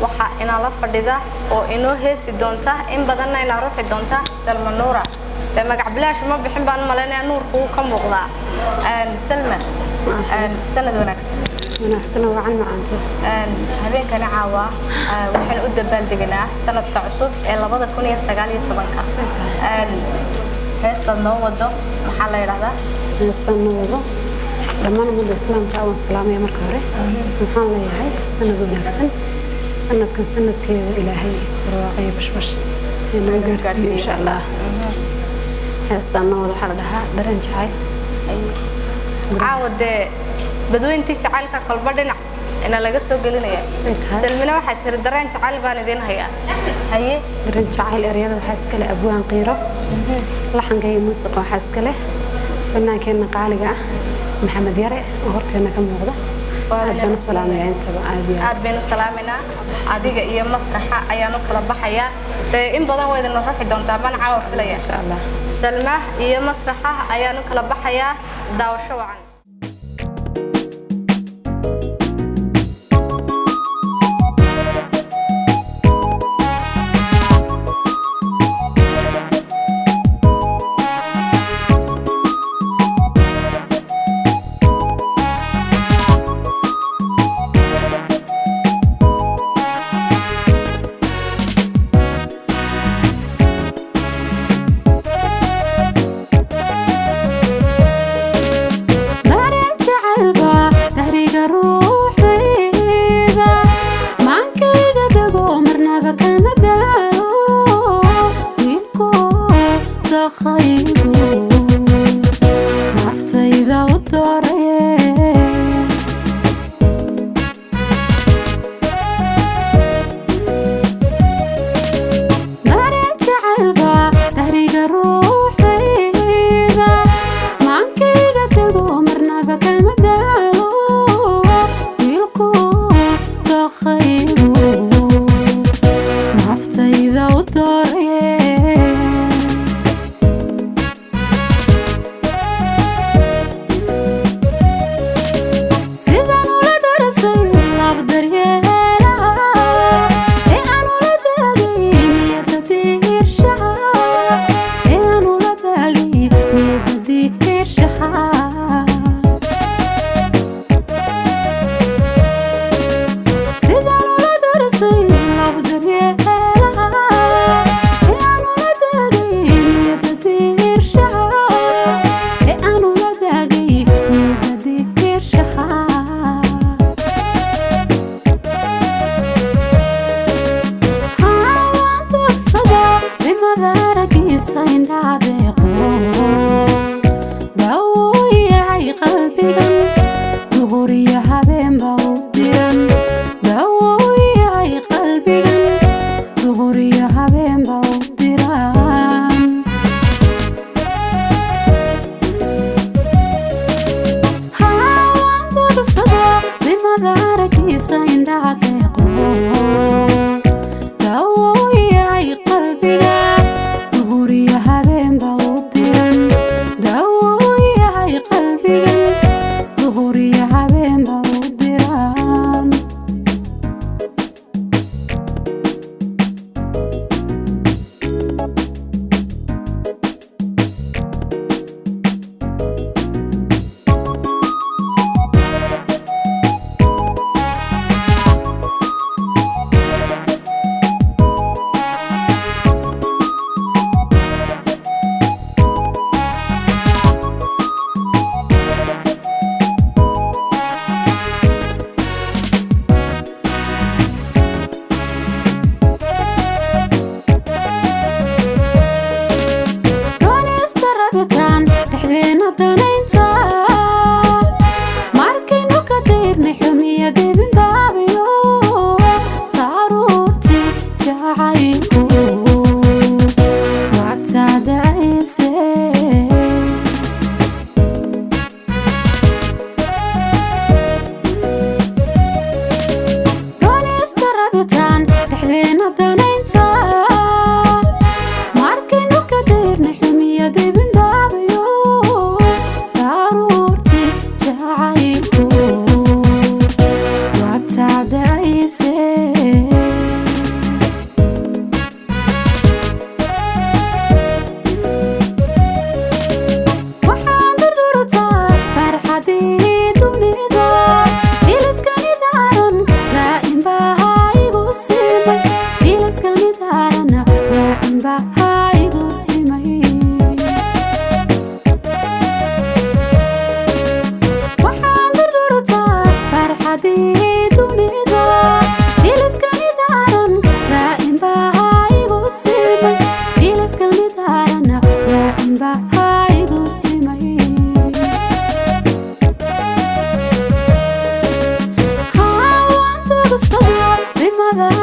waxa ina la fadhida oo inoo heesi doonta in badanna ina ruuxi doonta Salma Nuura magac bilaash ma bixin baan maleynaa nuurku ka muuqdaa Salma sanad wanaagsan wacan macaanto habeenkani caawa waxaan u dabaaldegnaa sanadka cusub ee 2019 heesta noo wado maxaa la yiraahdaa heesta noo wado dhammaan ummadda islaamka oo salaamaya marka hore waxaan leeyahay sanad wanaagsan sanadkan sanadkeeda ilaahay barwaaqo bashbash inuu gaarsiiyo insha Allah heesta noo wado waxa la dhahaa dareen jacayl caawade badweyntii jacaylka qalba dhinac ina laga soo gelinaya Salmina waxa tir dareen jacayl baan idin hayaa haye dareen jacayl ereyada waxa iska leh abwaan qiiro laxanka iyo muusiqa waxa iska leh fanaankeena qaaliga ah maxamed yare oo horteena ka muuqda aadna salaamaya intaba aad baynu salaaminaa adiga iyo masraxa ayaanu kala baxaya in badan way idin ruuxi doontaa baan caawa filaya insha Allah Salma iyo masraxa ayaanu kala baxaya daawasho wacan قلبي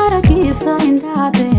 aragiisa indhaade